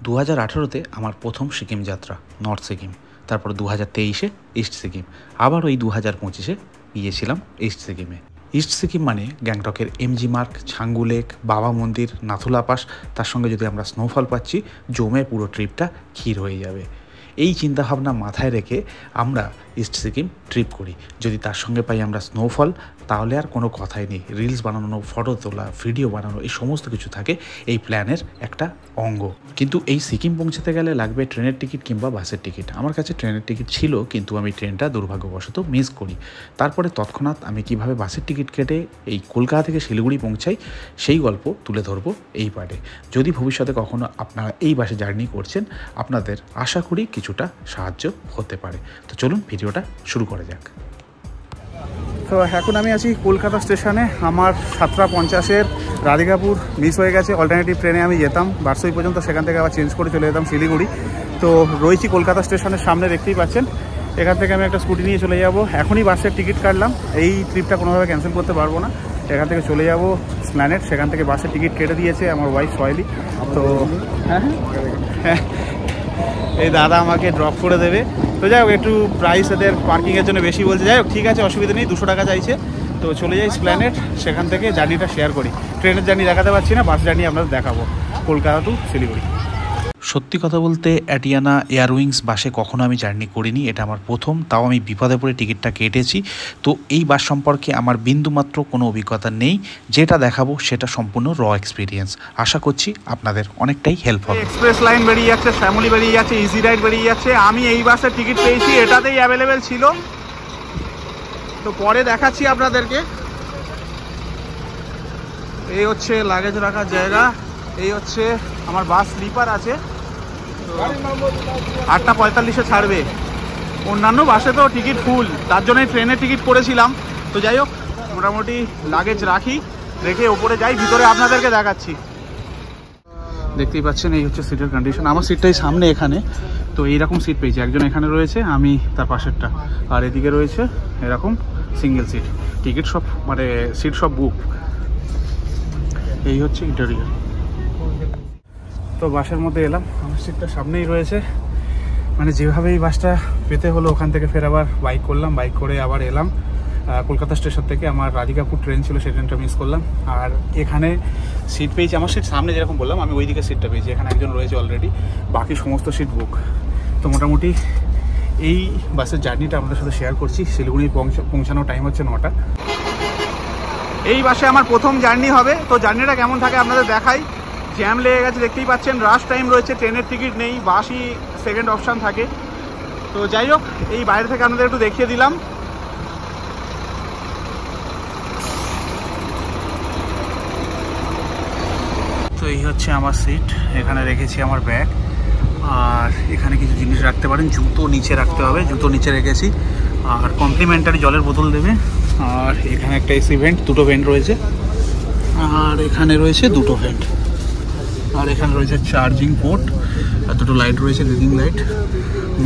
2018-তে আমার প্রথম সিকিম যাত্রা, নর্থ সিকিম। তারপর 2023-এ ইস্ট সিকিম। আবার ওই 2025-এ গিয়েছিলাম ইস্ট সিকিমে। ইস্ট সিকিম মানে গ্যাংটকের এমজি মার্গ, ছাঙ্গু লেক, বাবা মন্দির, নাথুলা পাস, তার সঙ্গে যদি আমরা স্নোফল পাচ্ছি, জমে পুরো ট্রিপটা ক্ষীর হয়ে যাবে। এই চিন্তাভাবনা মাথায় রেখে আমরা ইস্ট সিকিম ট্রিপ করি। যদি তার সঙ্গে পাই আমরা স্নোফল, তাহলে আর কোনো কথাই নেই। রিলস বানানো, ফটো তোলা, ভিডিও বানানো, এই সমস্ত কিছু থাকে এই প্ল্যানের একটা অঙ্গ। কিন্তু এই সিকিম পৌঁছাতে গেলে লাগবে ট্রেনের টিকিট কিংবা বাসের টিকিট। আমার কাছে ট্রেনের টিকিট ছিল, কিন্তু আমি ট্রেনটা দুর্ভাগ্যবশত মিস করি। তারপরে তৎক্ষণাৎ আমি কিভাবে বাসের টিকিট কেটে এই কলকাতা থেকে শিলিগুড়ি পৌঁছাই, সেই গল্প তুলে ধরবো এই পার্টে। যদি ভবিষ্যতে কখনো আপনারা এই বাসে জার্নি করছেন, আপনাদের আশা করি কিছুটা সাহায্য হতে পারে। তো চলুন ভিডিওটা শুরু করা যাক। তো এখন আমি আছি কলকাতা স্টেশনে। আমার 7:50-এর রাধিকাপুর মিস হয়ে গেছে। অল্টারনেটিভ ট্রেনে আমি যেতাম বারসই পর্যন্ত, সেখান থেকে আবার চেঞ্জ করে চলে যেতাম শিলিগুড়ি। তো রয়েছি কলকাতা স্টেশনের সামনে, দেখতেই পাচ্ছেন। এখান থেকে আমি একটা স্কুটি নিয়ে চলে যাব। এখনই বাসের টিকিট কাটলাম। এই ট্রিপটা কোনোভাবে ক্যান্সেল করতে পারবো না। এখান থেকে চলে যাব এসপ্ল্যানেড, সেখান থেকে বাসের টিকিট কেটে দিয়েছে আমার ওয়াইফ সয়েলি। তো হ্যাঁ, এই দাদা আমাকে ড্রপ করে দেবে। তো যাই হোক, একটু প্রাইস এদের পার্কিংয়ের জন্য বেশি বলছে। যাই হোক, ঠিক আছে, অসুবিধা নেই, 200 টাকা চাইছে। তো চলে যাই এসপ্ল্যানেড, সেখান থেকে জার্নিটা শেয়ার করি। ট্রেনের জার্নি দেখাতে পারছি না, বাস জার্নি আপনাদের দেখাবো কলকাতা টু শিলিগুড়ি। সত্যি কথা বলতে অ্যাটিয়ানা এয়ারউইংস বাসে কখনো আমি জার্নি করিনি, এটা আমার প্রথম। তাও আমি বিপদে পড়ে টিকিটটা কেটেছি। তো এই বাস সম্পর্কে আমার বিন্দুমাত্র কোনো অভিজ্ঞতা নেই। যেটা দেখাবো সেটা সম্পূর্ণ র এক্সপিরিয়েন্স। আশা করছি আপনাদের অনেকটাই হেল্প হবে। এক্সপ্রেস লাইন বেরিয়ে যাচ্ছে, শ্যামলি বেরিয়ে যাচ্ছে, ইজি রাইড বেরিয়ে যাচ্ছে। আমি এই বাসের টিকিট পেয়েছি, এটাতেই অ্যাভেলেবেল ছিল। তো পরে দেখাচ্ছি আপনাদেরকে। এই হচ্ছে লাগেজ রাখার জায়গা, এই হচ্ছে আমার বাস স্লিপার আছে। 8:45-এ ছাড়বে। অন্যান্য বাসে তো টিকিট ফুল, তার জন্যই ট্রেনের টিকিট করেছিলাম। তো যাই হোক, মোটামুটি লাগেজ রাখি, রেখে ওপরে যাই, ভিতরে আপনাদেরকে দেখাচ্ছি। দেখতেই পাচ্ছেন এই হচ্ছে সিটের কন্ডিশন। আমার সিটটাই সামনে এখানে। তো এইরকম সিট পেয়েছি, একজন এখানে রয়েছে, আমি তার পাশেরটা, আর এদিকে রয়েছে এরকম সিঙ্গেল সিট। টিকিট সব মানে সিট সব বুক। এই হচ্ছে ইন্টেরিয়র। তো বাসের মধ্যে এলাম, আমার সিটটা সামনেই রয়েছে। মানে যেভাবে এই বাসটা পেতে হলো, ওখান থেকে ফের আবার বাইক করলাম, বাইক করে আবার এলাম কলকাতা স্টেশন থেকে। আমার রাধিকাপুর ট্রেন ছিল, সেই ট্রেনটা মিস করলাম। আর এখানে সিট পেয়েছি, আমার সিট সামনে যেরকম বললাম, আমি ওই দিকে সিটটা পেয়েছি। এখানে একজন রয়েছে অলরেডি, বাকি সমস্ত সিট বুক। তো মোটামুটি এই বাসের জার্নিটা আপনাদের সাথে শেয়ার করছি। শিলিগুড়ি পৌঁছানোর টাইম হচ্ছে 9টা। এই বাসে আমার প্রথম জার্নি হবে। তো জার্নিটা কেমন থাকে আপনাদের দেখাই। জ্যাম লেগে গেছে, দেখতেই পাচ্ছেন, রাশ টাইম রয়েছে, ট্রেনের টিকিট নেই, বাসই সেকেন্ড অপশান থাকে। তো যাই হোক, এই বাইরে থেকে আপনাদের একটু দেখিয়ে দিলাম। তো এই হচ্ছে আমার সিট, এখানে রেখেছি আমার ব্যাগ। আর এখানে কিছু জিনিস রাখতে পারেন, জুতো নিচে রাখতে হবে, জুতো নিচে রেখেছি। আর কমপ্লিমেন্টারি জলের বোতল দেবে। আর এখানে একটা এসি ভেন্ট, 2টো ভেন্ট রয়েছে। আর এখানে রয়েছে 2টো ভেন্ট। আর এখানে রয়েছে চার্জিং পোর্ট, আর 2টো লাইট রয়েছে, লিডিং লাইট,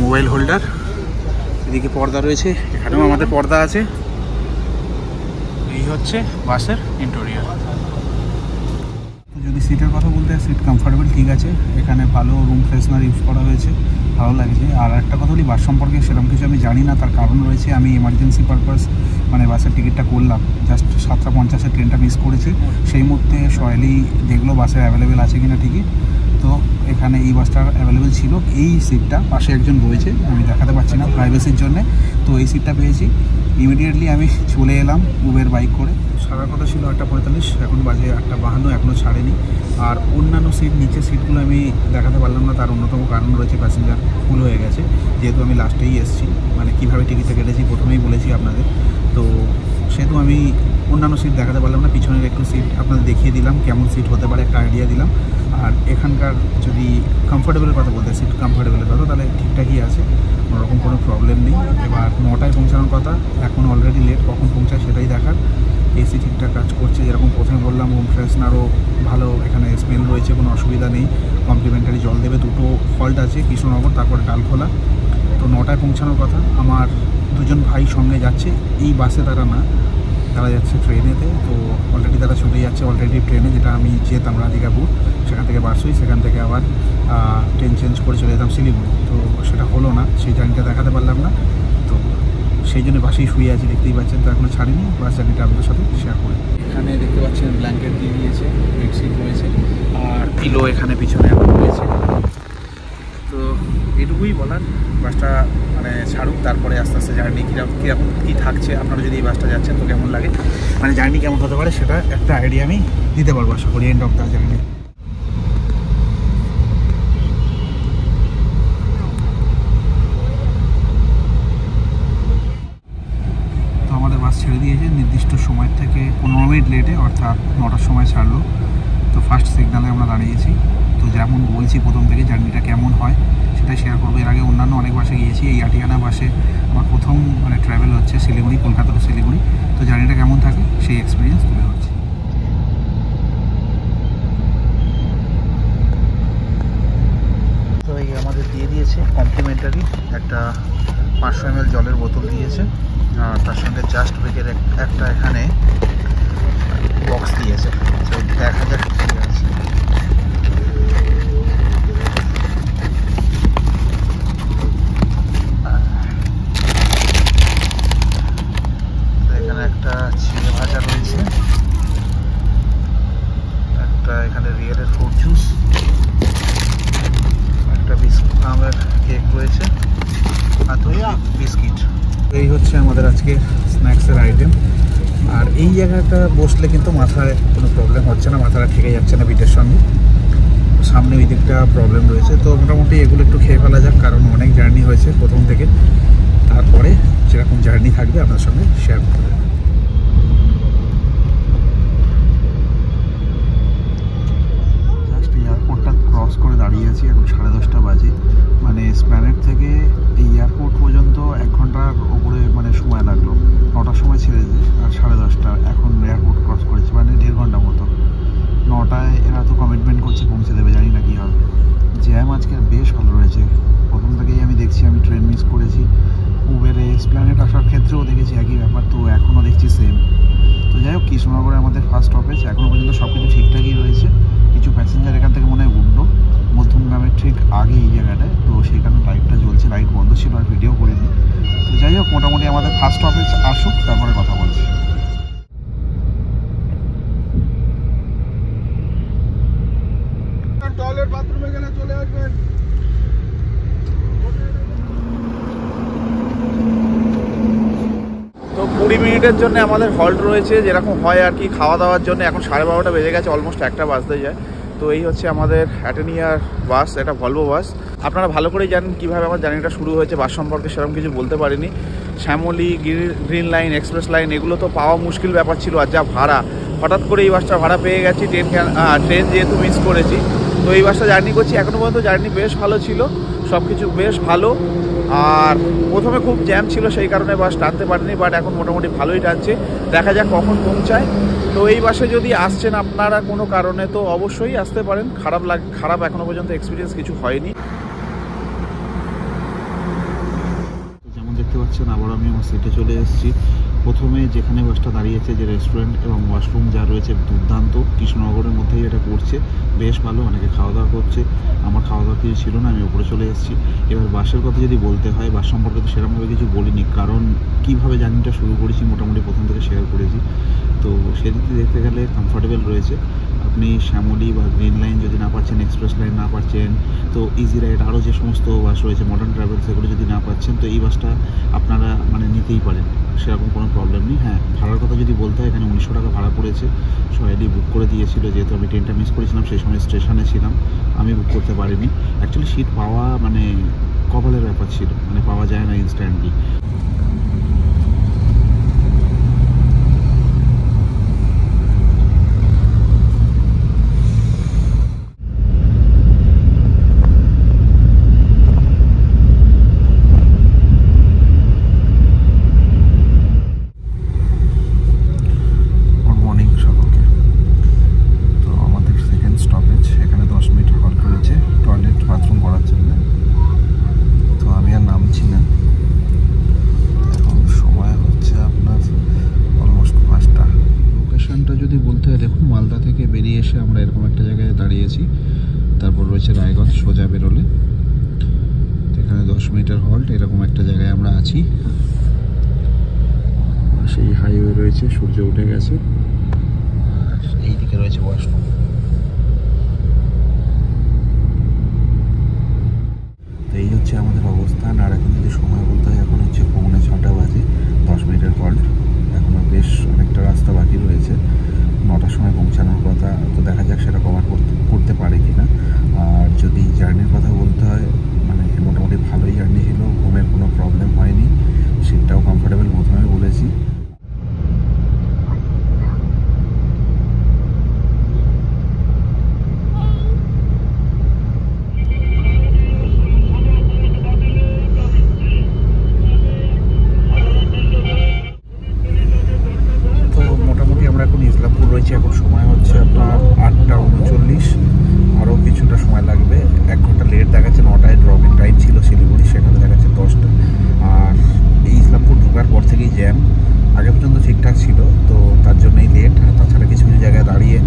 মোবাইল হোল্ডার। এদিকে পর্দা রয়েছে, এখানেও আমাদের পর্দা আছে। এই হচ্ছে বাসের ইন্টেরিয়র। যদি সিটের কথা বলতে, সিট কমফোর্টেবল ঠিক আছে। এখানে ভালো রুম ফ্রেশনার ইউজ করা হয়েছে, ভালো লাগছে। আর একটা কথা বলি, বাস সম্পর্কে সেরকম কিছু আমি জানি না, তার কারণ রয়েছে। আমি এমার্জেন্সি পারপাস মানে বাসের টিকিটটা করলাম, জাস্ট 7:50-এর ট্রেনটা মিস করেছি। সেই মুহূর্তে সয়েলি দেখলো বাসে অ্যাভেলেবেল আছে কিনা টিকিট। তো এখানে এই বাসটা অ্যাভেলেবেল ছিল। এই সিটটা পাশে একজন রয়েছে, আমি দেখাতে পারছি না প্রাইভেসির জন্যে। তো এই সিটটা পেয়েছি। ইমিডিয়েটলি আমি চলে এলাম উবের বাইক করে। ছাড়ার কথা ছিল 8:45, এখন বাজে 8:52, এখনও ছাড়েনি। আর অন্যান্য সিট, নিচের সিটগুলো আমি দেখাতে পারলাম না, তার অন্যতম কারণ রয়েছে প্যাসেঞ্জার ফুল হয়ে গেছে। যেহেতু আমি লাস্টেই এসেছি, মানে কীভাবে টিকিটটা কেটেছি প্রথমেই বলেছি আপনাদের। তো সেহেতু আমি অন্যান্য সিট দেখাতে পারলাম না। পিছনের একটু সিট আপনাদের দেখিয়ে দিলাম, কেমন সিট হতে পারে একটা আইডিয়া দিলাম। আর এখানকার যদি কমফোর্টেবলের কথা বলতে, সিট কমফোর্টেবলের কথা, তাহলে ঠিকঠাকই আছে, কোনোরকম কোনো প্রবলেম নেই। এবার 9টায় পৌঁছানোর কথা, এখন অলরেডি লেট, কখন পৌঁছায় সেটাই দেখার। এসি ঠিকঠাক কাজ করছে, যেরকম প্রথমে বললাম, রুম ফ্রেশনারও ভালো, এখানে স্মেল রয়েছে, কোনো অসুবিধা নেই। কমপ্লিমেন্টারি জল দেবে, 2টো হল্ট আছে, কৃষ্ণনগর তারপরে ডালখোলা। তো 9টায় পৌঁছানোর কথা। আমার 2জন ভাই সঙ্গে যাচ্ছে, এই বাসে তারা না, তারা যাচ্ছে ট্রেনেতে। তো অলরেডি তারা চলে যাচ্ছে অলরেডি ট্রেনে, যেটা আমি যেতাম রাধিকাপুর, সেখান থেকে বারসই, সেখান থেকে আবার ট্রেন চেঞ্জ করে চলে যেতাম শিলিগুড়ি, তো সেটা হলো না, সেই জার্নিটা দেখাতে পারলাম না। তো সেই জন্য বাসেই শুয়ে আছি, দেখতেই পাচ্ছেন। তো এখনও ছাড়িনি, বাস জার্নিটা আপনাদের সাথে শেয়ার করি। এখানে দেখতে পাচ্ছেন ব্ল্যাঙ্কেট দিয়ে দিয়েছে, বেডশিট রয়েছে, আর পিলো এখানে পিছনে রয়েছে। তো এটুকুই বলার, বাসটা মানে ছাড়ুক, তারপরে আস্তে আস্তে জার্নি কীরকম কী থাকছে, আপনারা যদি এই বাসটা যাচ্ছেন তো কেমন লাগে, মানে জার্নি কেমন হতে পারে সেটা একটা আইডিয়া আমি দিতে পারবো আশা করি এন্ড অফ দ্য জার্নি। তো আমাদের বাস ছেড়ে দিয়েছে নির্দিষ্ট সময় থেকে 15 মিনিট লেটে, অর্থাৎ 9টার সময় ছাড়লো। তো ফার্স্ট সিগনালে আমরা দাঁড়িয়েছি। তো যেমন বলছি প্রথম থেকে জার্নিটা কেমন হয় সেটাই শেয়ার করবো। এর আগে অন্যান্য অনেক বাসে গিয়েছি, এই আটিয়ানা বাসে আমার প্রথম মানে ট্রাভেল হচ্ছে শিলিগুড়ি, কলকাতা টু শিলিগুড়ি। তো জার্নিটা কেমন থাকে সেই এক্সপিরিয়েন্স তুলে ধরছি। তো এই আমাদের দিয়ে দিয়েছে কমপ্লিমেন্টারি একটা 500 ml জলের বোতল দিয়েছে, আর তার সঙ্গে জাস্ট ব্রেকের একটা এখানে বক্স দিয়েছে। তো দেখা যাক কী আছে। এখানে একটা চিড়ে ভাজা রয়েছে, একটা এখানে রিয়েলের ফ্রুট জুস, একটা বিস্কুট আমের কেক রয়েছে, আর বিস্কিট। এই হচ্ছে আমাদের আজকে স্ন্যাক্সের আইটেম। আর এই জায়গাটা বসলে কিন্তু মাথায় কোনো প্রবলেম হচ্ছে না, মাথাটা ঠেকে যাচ্ছে না বিটের সঙ্গে। সামনে ওই দিকটা প্রবলেম রয়েছে। তো মোটামুটি এগুলো একটু খেয়ে ফেলা যাক, কারণ অনেক জার্নি হয়েছে প্রথম থেকে। তারপরে যেরকম জার্নি থাকবে আপনার সঙ্গে শেয়ার করবে। জাস্ট এয়ারপোর্টটা ক্রস করে দাঁড়িয়ে আছি, এখন 10:30 বাজে। মানে এসপ্ল্যানেড থেকে এই এয়ারপোর্ট পর্যন্ত 1 ঘন্টার ওপরে মানে সময় লাগলো। 9টার সময় ছেড়েছে আর 10:30 এখন এয়ারপোর্ট ক্রস করেছে, মানে 1.5 ঘন্টা মতো। 9টায় এরা তো কমিটমেন্ট করছে পৌঁছে দেবে, জানি না কী হবে। জ্যাম আজকে বেশ ভালো রয়েছে, প্রথম থেকেই আমি দেখছি। আমি ট্রেন মিস করেছি, উবেরে এসপ্ল্যানেড আসার ক্ষেত্রেও দেখেছি একই ব্যাপার, তো এখনও দেখছি সেম। তো যাই হোক, কৃষ্ণনগরে আমাদের ফার্স্ট স্টপেজ, এখনও পর্যন্ত সব কিছু ঠিকঠাকই রয়েছে। কিছু প্যাসেঞ্জার এখান থেকে মনে হয় উঠলো মধ্যমগ্রামের ঠিক আগে এই জায়গাটায়, তো সেই কারণে লাইটটা জ্বলছে, লাইট বন্ধ ছিল আর ভিডিও করিনি। তো যাই হোক, মোটামুটি আমাদের ফার্স্ট স্টপেজ আসুক, তারপরে কথা বলছি। টয়লেট বাথরুমে গেলে চলে আসবেন। তো 20 মিনিটের জন্য আমাদের হল্ট রয়েছে, যেরকম হয় আর কি খাওয়া দাওয়ার জন্য। এখন 12:30 বেজে গেছে, অলমোস্ট 1টা বাজতে যায়। তো এই হচ্ছে আমাদের অ্যাটেনিয়ার বাস, এটা ভলভো বাস। আপনারা ভালো করেই জানেন কীভাবে আমার জার্নিটা শুরু হয়েছে। বাস সম্পর্কে সেরকম কিছু বলতে পারিনি। Shyamoli, green line, express line এগুলো তো পাওয়া মুশকিল ব্যাপার ছিল। আর যা ভাড়া, হঠাৎ করে এই বাসটা ভাড়া পেয়ে গেছি। ট্রেন যেহেতু মিস করেছি, তো এই বাসটা জার্নি করছি। এখনও পর্যন্ত জার্নি বেশ ভালো ছিল, সব কিছু বেশ ভালো। আর প্রথমে খুব জ্যাম ছিল, সেই কারণে বাস টানতে পারিনি, বাট এখন মোটামুটি ভালোই টানছে। দেখা যাক কখন পৌঁছায়। তো এই বাসে যদি আসছেন আপনারা কোনো কারণে, তো অবশ্যই আসতে পারেন। খারাপ এখনও পর্যন্ত এক্সপিরিয়েন্স কিছু হয়নি। যেমন দেখতে পাচ্ছেন, আবার আমি আমার সিটে চলে এসেছি। প্রথমে যেখানে বাসটা দাঁড়িয়েছে, যে রেস্টুরেন্ট এবং ওয়াশরুম যা রয়েছে দুর্দান্ত, কৃষ্ণনগরের মধ্যেই এটা পড়ছে, বেশ ভালো। অনেকে খাওয়া দাওয়া করছে, আমার খাওয়া দাওয়া কিছু ছিল না, আমি উপরে চলে এসেছি। এবার বাসের কথা যদি বলতে হয়, বাস সম্পর্কে তো সেরকমভাবে কিছু বলিনি, কারণ কীভাবে জার্নিটা শুরু করেছি মোটামুটি প্রথম থেকে শেয়ার করেছি। তো সেদিক দিয়ে দেখতে গেলে কমফোর্টেবল রয়েছে। আপনি শ্যামলী বা গ্রিন লাইন যদি না পাচ্ছেন, এক্সপ্রেস লাইন না পাচ্ছেন, তো ইজি রাইড আরও যে সমস্ত বাস রয়েছে মডার্ন ট্রাভেল, সেগুলো যদি না পাচ্ছেন, তো এই বাসটা আপনারা মানে নিতেই পারেন, সেরকম কোনো প্রবলেম নেই। হ্যাঁ, ভাড়ার কথা যদি বলতে হয়, এখানে 1900 টাকা ভাড়া পড়েছে। সবাই বুক করে দিয়েছিল, যেহেতু আমি ট্রেনটা মিস করেছিলাম, সেই সময় স্টেশনে ছিলাম, আমি বুক করতে পারিনি। অ্যাকচুয়ালি সিট পাওয়া মানে কপালের ব্যাপার ছিল, মানে পাওয়া যায় না ইনস্ট্যান্টলি। মিনিটের হল্ট, এরকম একটা জায়গায় আমরা আছি। সেই হাইওয়ে রয়েছে, সূর্য উঠে গেছে, আর এইদিকে রয়েছে ওয়াশরুম। তো এই হচ্ছে আমাদের অবস্থান। আর এখন যদি সময় বলতে হয়, এখন হচ্ছে 6:45 বাজে, 10 মিনিটের হল্ট। এখনও বেশ অনেকটা রাস্তা বাকি রয়েছে, 9টার সময় পৌঁছানোর কথা। তো দেখা যাক সেটা কভার করতে পারে কি না। আর যদি জার্নির কথা বলতে হয়, মানে মোটামুটি ভালোই জার্নি ছিল, ঘুমের কোনো প্রবলেম হয়নি, সিটটাও কমফোর্টেবল, প্রথমে বলেছি। ইসলামপুর রয়েছে, এখন সময় হচ্ছে আপনার 8:39। আরও কিছুটা সময় লাগবে, 1 ঘন্টা লেট দেখাচ্ছে। 9টায় ড্রপিং টাইম ছিল শিলিগুড়ি, সেখানে দেখাচ্ছে 10টা। আর এই ইসলামপুর ঢোকার পর থেকেই জ্যাম, আগে পর্যন্ত ঠিকঠাক ছিল, তো তার জন্যই লেট। আর তাছাড়া কিছু কিছু জায়গায় দাঁড়িয়ে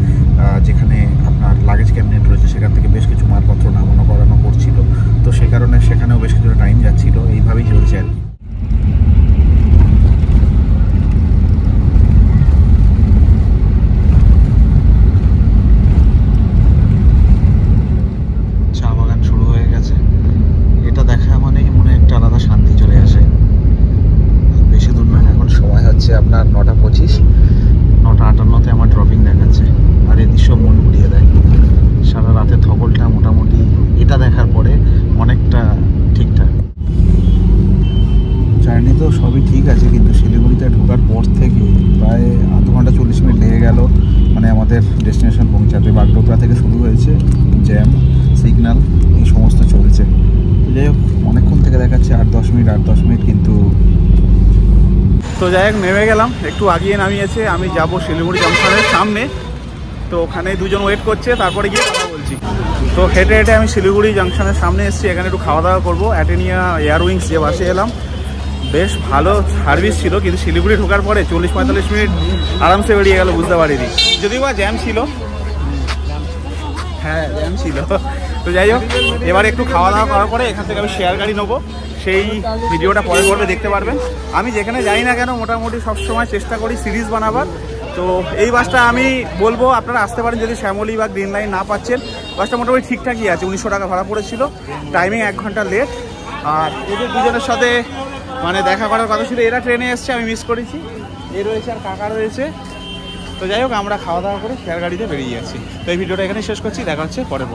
যেখানে আপনার লাগেজ ক্যাবিনেট রয়েছে, সেখান থেকে বেশ কিছু মালপত্র নামানো করানো করছিল, তো সে কারণে সেখানেও বেশ কিছুটা টাইম যাচ্ছিল। এইভাবেই চলছে আর কি। আপনার 9:25, 9:58-তে আমার ড্রপিং দেখাচ্ছে। আর এই দৃশ্য মন ঘুরিয়ে দেয়। সারা রাতে ধকলটা মোটামুটি এটা দেখার পরে অনেকটা ঠিকঠাক। জার্নি তো সবই ঠিক আছে, কিন্তু শিলিগুড়িতে ঢোকার পর থেকে প্রায় 2 ঘন্টা 40 মিনিট লেগে গেল মানে আমাদের ডেস্টিনেশন পৌঁছাতে। বাগডোগরা থেকে শুরু হয়েছে, জ্যাম, সিগন্যাল, এই সমস্ত চলছে। তো যাই হোক, অনেকক্ষণ থেকে দেখাচ্ছে 8-10 মিনিট, কিন্তু তো যাই হোক নেমে গেলাম, একটু আগিয়ে নামিয়েছে। আমি যাব শিলিগুড়ি জংশনের সামনে, তো ওখানে দুজন ওয়েট করছে, তারপরে গিয়ে কথা বলছি। তো হেঁটে হেঁটে আমি শিলিগুড়ি জংশনের সামনে এসেছি, এখানে একটু খাওয়া দাওয়া করবো। অ্যাটেনিয়া এয়ারউইংস যে বাসে এলাম, বেশ ভালো সার্ভিস ছিল, কিন্তু শিলিগুড়ি ঢোকার পরে 40-45 মিনিট আরামসে বেরিয়ে গেল, বুঝতে পারিনি। যদিও বা জ্যাম ছিল, হ্যাঁ জ্যাম ছিল। তো যাই হোক, এবারে একটু খাওয়া দাওয়া করার পরে এখান থেকে আমি শেয়ার গাড়ি নেবো, সেই ভিডিওটা পরে পরে দেখতে পারবেন। আমি যেখানে যাই না কেন মোটামুটি সবসময় চেষ্টা করি সিরিজ বানাবার। তো এই বাসটা আমি বলবো আপনারা আসতে পারেন যদি শ্যামলী বা গ্রিন লাইন না পাচ্ছেন। বাসটা মোটামুটি ঠিকঠাকই আছে, 1900 টাকা ভাড়া পড়েছিল, টাইমিং 1 ঘন্টা লেট। আর এদের দুজনের সাথে মানে দেখা করার কথা ছিল, এরা ট্রেনে এসছে, আমি মিস করেছি। এ রয়েছে আর কাকা রয়েছে। তো যাই হোক, আমরা খাওয়া দাওয়া করে শেয়ার গাড়িতে বেরিয়ে যাচ্ছি। তো এই ভিডিওটা এখানে শেষ করছি, দেখা হচ্ছে পরে।